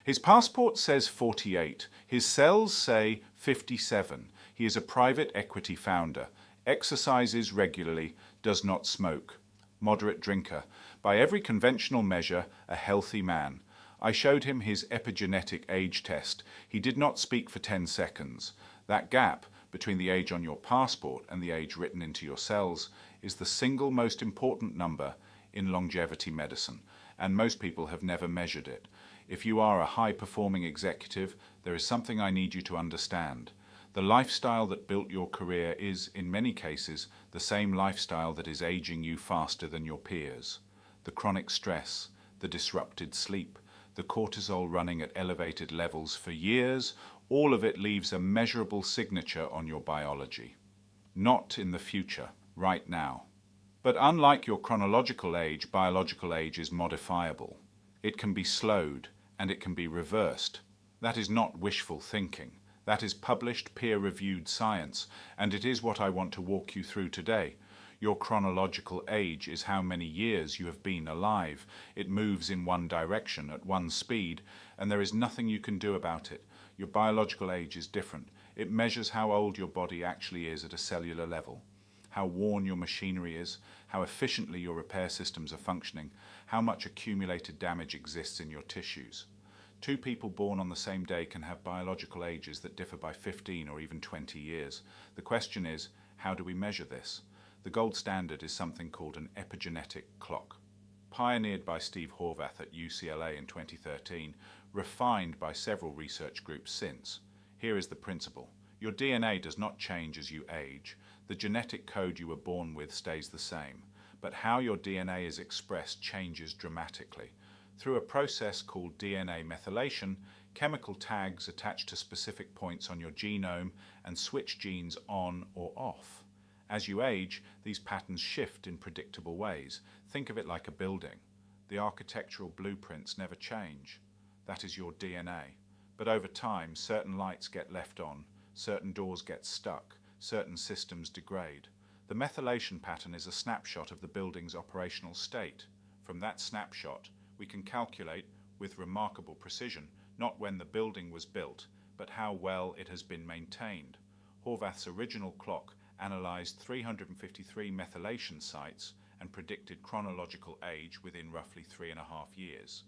His passport says 48. His cells say 57. He is a private equity founder, exercises regularly, does not smoke, moderate drinker. By every conventional measure, a healthy man. I showed him his epigenetic age test. He did not speak for 10 seconds. That gap between the age on your passport and the age written into your cells is the single most important number in longevity medicine, and most people have never measured it. If you are a high-performing executive, there is something I need you to understand. The lifestyle that built your career is, in many cases, the same lifestyle that is aging you faster than your peers. The chronic stress, the disrupted sleep, the cortisol running at elevated levels for years, all of it leaves a measurable signature on your biology. Not in the future, right now. But unlike your chronological age, biological age is modifiable. It can be slowed, and it can be reversed. That is not wishful thinking. That is published, peer-reviewed science, and it is what I want to walk you through today. Your chronological age is how many years you have been alive. It moves in one direction, at one speed, and there is nothing you can do about it. Your biological age is different. It measures how old your body actually is at a cellular level, how worn your machinery is, how efficiently your repair systems are functioning, how much accumulated damage exists in your tissues. Two people born on the same day can have biological ages that differ by 15 or even 20 years. The question is, how do we measure this? The gold standard is something called an epigenetic clock. Pioneered by Steve Horvath at UCLA in 2013, refined by several research groups since. Here is the principle. Your DNA does not change as you age. The genetic code you were born with stays the same, but how your DNA is expressed changes dramatically. Through a process called DNA methylation, chemical tags attach to specific points on your genome and switch genes on or off. As you age, these patterns shift in predictable ways. Think of it like a building. The architectural blueprints never change. That is your DNA. But over time, certain lights get left on, certain doors get stuck, certain systems degrade. The methylation pattern is a snapshot of the building's operational state. From that snapshot, we can calculate with remarkable precision not when the building was built, but how well it has been maintained. Horvath's original clock analyzed 353 methylation sites and predicted chronological age within roughly 3.5 years.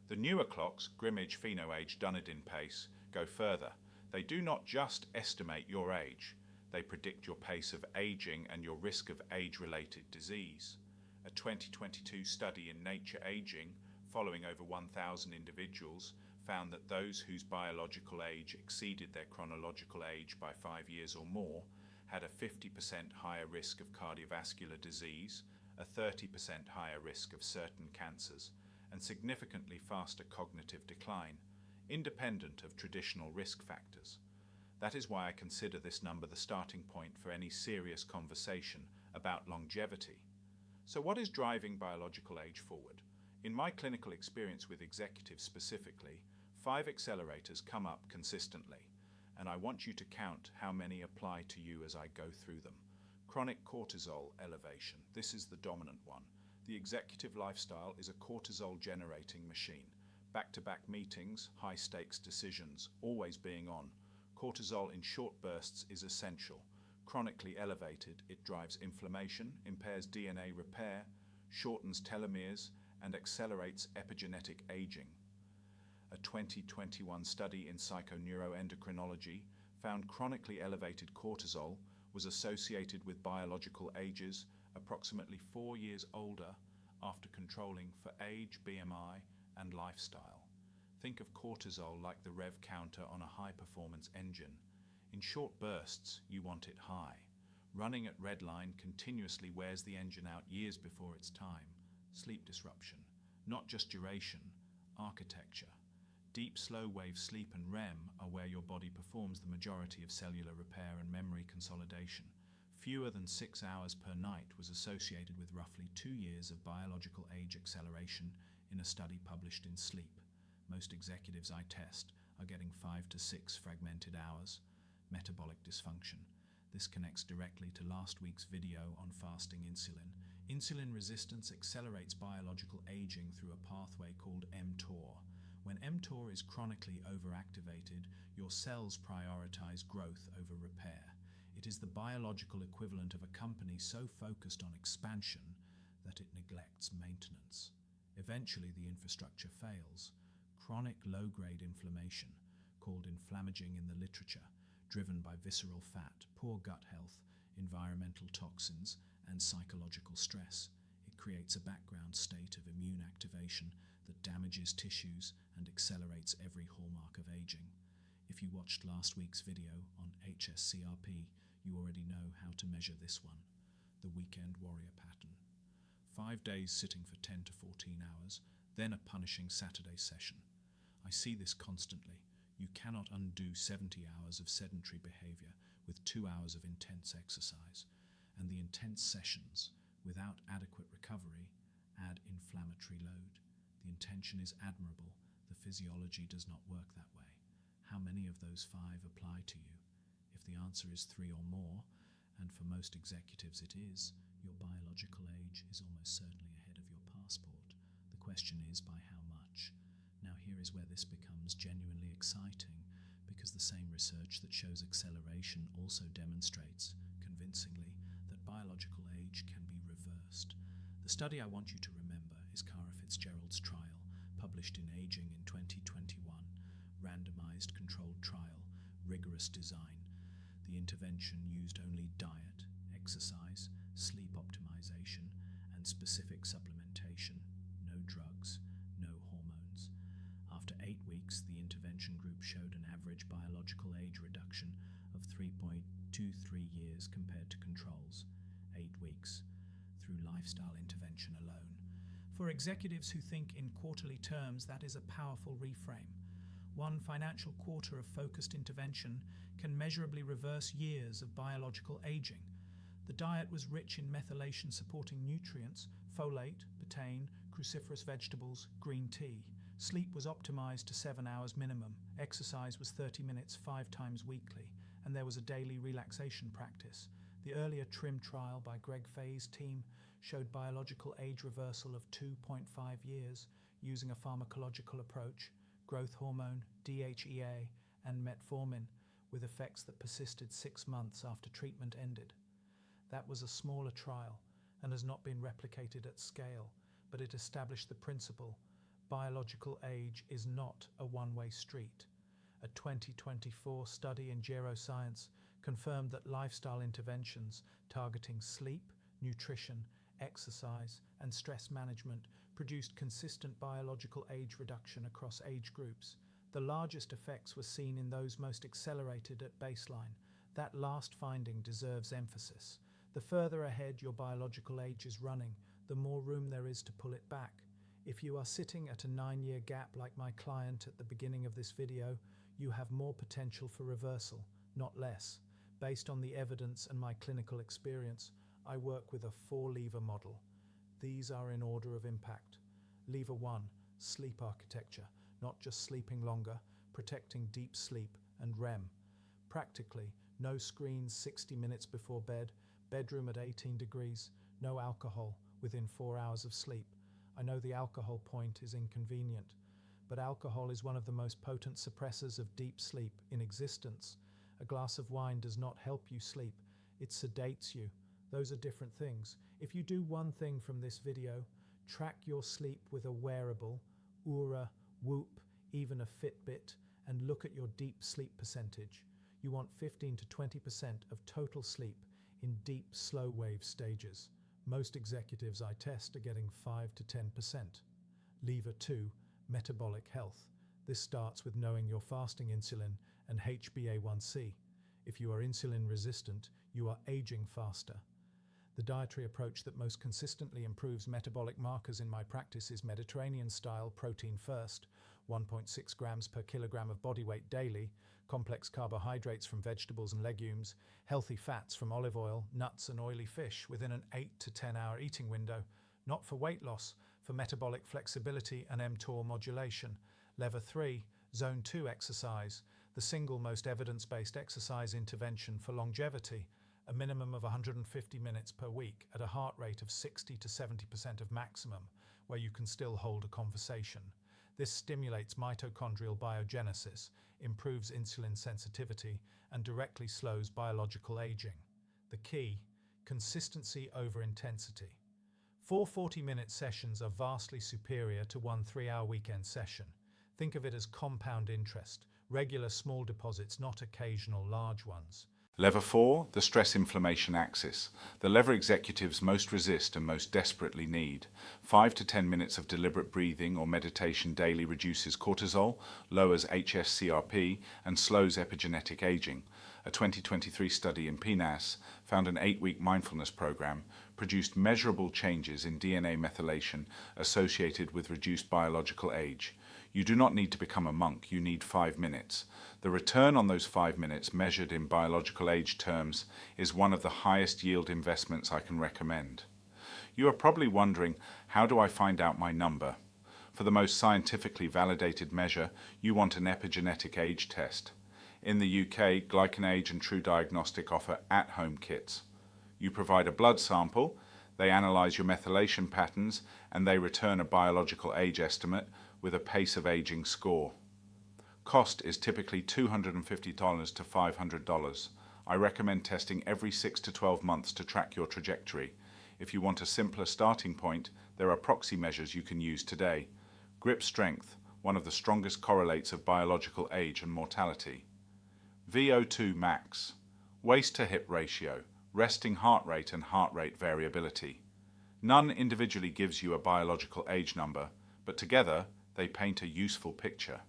The newer clocks, Grimmage, PhenoAge, Dunedin Pace, go further. They do not just estimate your age, they predict your pace of aging and your risk of age-related disease. A 2022 study in Nature Aging, following over 1,000 individuals, found that those whose biological age exceeded their chronological age by 5 years or more had a 50% higher risk of cardiovascular disease, a 30% higher risk of certain cancers, and significantly faster cognitive decline, independent of traditional risk factors. That is why I consider this number the starting point for any serious conversation about longevity. So what is driving biological age forward? In my clinical experience with executives specifically, 5 accelerators come up consistently, and I want you to count how many apply to you as I go through them. Chronic cortisol elevation. This is the dominant one. The executive lifestyle is a cortisol-generating machine. Back-to-back meetings, high-stakes decisions, always being on. Cortisol in short bursts is essential. Chronically elevated, it drives inflammation, impairs DNA repair, shortens telomeres, and accelerates epigenetic aging. A 2021 study in psychoneuroendocrinology found chronically elevated cortisol was associated with biological ages approximately 4 years older after controlling for age, BMI, and lifestyle. Think of cortisol like the rev counter on a high-performance engine. In short bursts, you want it high. Running at redline continuously wears the engine out years before its time. Sleep disruption, not just duration, architecture. Deep slow-wave sleep and REM are where your body performs the majority of cellular repair and memory consolidation. Fewer than 6 hours per night was associated with roughly 2 years of biological age acceleration in a study published in Sleep. Most executives I test are getting 5 to 6 fragmented hours. Metabolic dysfunction. This connects directly to last week's video on fasting insulin. Insulin resistance accelerates biological aging through a pathway called mTOR. When mTOR is chronically overactivated, your cells prioritize growth over repair. It is the biological equivalent of a company so focused on expansion that it neglects maintenance. Eventually, the infrastructure fails. Chronic low-grade inflammation, called inflammaging in the literature, driven by visceral fat, poor gut health, environmental toxins, and psychological stress. It creates a background state of immune activation that damages tissues and accelerates every hallmark of aging. If you watched last week's video on HSCRP, you already know how to measure this one, the weekend warrior pattern. 5 days sitting for 10 to 14 hours, then a punishing Saturday session. I see this constantly. You cannot undo 70 hours of sedentary behavior with 2 hours of intense exercise, and the intense sessions, without adequate recovery, add inflammatory load. The intention is admirable. The physiology does not work that way. How many of those 5 apply to you? If the answer is 3 or more, and for most executives it is, your biological age is almost certainly ahead of your passport. The question is, by how much? Now here is where this becomes genuinely exciting, because the same research that shows acceleration also demonstrates, convincingly, that biological age can be reversed. The study I want you to remember is Cara Fitzgerald's trial, published in Aging in 2021, randomized controlled trial, rigorous design. The intervention used only diet, exercise, sleep optimization, and specific supplementation. No drugs, no hormones. After 8 weeks, the intervention group showed an average biological age reduction of 3.23 years compared to controls. 8 weeks, through lifestyle intervention alone. For executives who think in quarterly terms, that is a powerful reframe. One financial quarter of focused intervention can measurably reverse years of biological aging. The diet was rich in methylation-supporting nutrients, folate, betaine, cruciferous vegetables, green tea. Sleep was optimized to 7 hours minimum. Exercise was 30 minutes 5 times weekly, and there was a daily relaxation practice. The earlier TRIM trial by Greg Fay's team showed biological age reversal of 2.5 years using a pharmacological approach, growth hormone, DHEA, and metformin, with effects that persisted 6 months after treatment ended. That was a smaller trial and has not been replicated at scale, but it established the principle: biological age is not a one-way street. A 2024 study in Geroscience confirmed that lifestyle interventions targeting sleep, nutrition, exercise, and stress management produced consistent biological age reduction across age groups. The largest effects were seen in those most accelerated at baseline. That last finding deserves emphasis. The further ahead your biological age is running, the more room there is to pull it back. If you are sitting at a 9-year gap like my client at the beginning of this video, you have more potential for reversal, not less. Based on the evidence and my clinical experience, I work with a 4-lever model. These are in order of impact. Lever 1, sleep architecture, not just sleeping longer, protecting deep sleep and REM. Practically, no screens 60 minutes before bed, bedroom at 18 degrees, no alcohol within 4 hours of sleep. I know the alcohol point is inconvenient, but alcohol is one of the most potent suppressors of deep sleep in existence. A glass of wine does not help you sleep, it sedates you. Those are different things. If you do one thing from this video, track your sleep with a wearable, Oura, Whoop, even a Fitbit, and look at your deep sleep percentage. You want 15 to 20% of total sleep in deep, slow wave stages. Most executives I test are getting 5 to 10%. Lever 2, metabolic health. This starts with knowing your fasting insulin and HbA1c. If you are insulin resistant, you are aging faster. The dietary approach that most consistently improves metabolic markers in my practice is Mediterranean-style protein first, 1.6 grams per kilogram of body weight daily, complex carbohydrates from vegetables and legumes, healthy fats from olive oil, nuts and oily fish within an 8 to 10 hour eating window, not for weight loss, for metabolic flexibility and mTOR modulation. Lever 3, Zone 2 exercise, the single most evidence-based exercise intervention for longevity, a minimum of 150 minutes per week at a heart rate of 60 to 70% of maximum, where you can still hold a conversation. This stimulates mitochondrial biogenesis, improves insulin sensitivity, and directly slows biological aging. The key: consistency over intensity. 4 40-minute sessions are vastly superior to one 3-hour weekend session. Think of it as compound interest, regular small deposits, not occasional large ones. Lever 4, the stress-inflammation axis. The lever executives most resist and most desperately need. 5 to 10 minutes of deliberate breathing or meditation daily reduces cortisol, lowers hsCRP, and slows epigenetic aging. A 2023 study in PNAS found an 8-week mindfulness program produced measurable changes in DNA methylation associated with reduced biological age. You do not need to become a monk, you need 5 minutes. The return on those 5 minutes measured in biological age terms is one of the highest yield investments I can recommend. You are probably wondering, how do I find out my number? For the most scientifically validated measure, you want an epigenetic age test. In the UK, GlycanAge and True Diagnostic offer at-home kits. You provide a blood sample, they analyze your methylation patterns, and they return a biological age estimate with a pace of aging score. Cost is typically $250 to $500. I recommend testing every 6 to 12 months to track your trajectory. If you want a simpler starting point, there are proxy measures you can use today. Grip strength, one of the strongest correlates of biological age and mortality. VO2 max, waist to hip ratio, resting heart rate and heart rate variability. None individually gives you a biological age number, but together they paint a useful picture.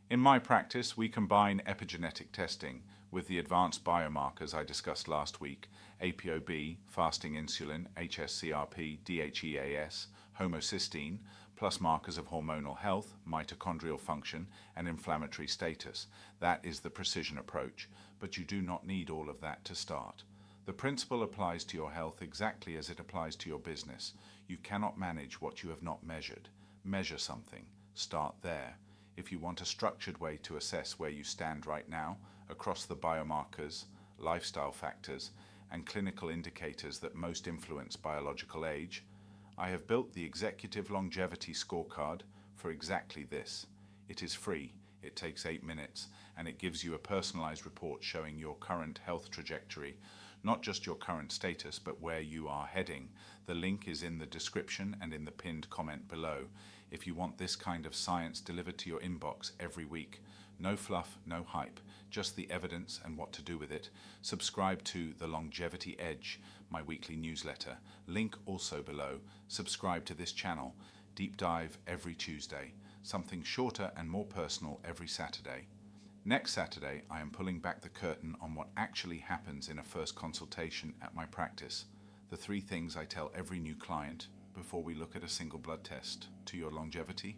In my practice, we combine epigenetic testing with the advanced biomarkers I discussed last week: ApoB, fasting insulin, hsCRP, DHEAS, homocysteine, plus markers of hormonal health, mitochondrial function, and inflammatory status. That is the precision approach, but you do not need all of that to start. The principle applies to your health exactly as it applies to your business. You cannot manage what you have not measured. Measure something. Start there. If you want a structured way to assess where you stand right now across the biomarkers, lifestyle factors, and clinical indicators that most influence biological age, I have built the Executive Longevity Scorecard for exactly this. It is free, it takes 8 minutes, and it gives you a personalized report showing your current health trajectory, not just your current status, but where you are heading. The link is in the description and in the pinned comment below. If you want this kind of science delivered to your inbox every week, no fluff, no hype, just the evidence and what to do with it, subscribe to The Longevity Edge, my weekly newsletter. Link also below. Subscribe to this channel. Deep dive every Tuesday. Something shorter and more personal every Saturday. Next Saturday, I am pulling back the curtain on what actually happens in a first consultation at my practice. The 3 things I tell every new client before we look at a single blood test to your longevity,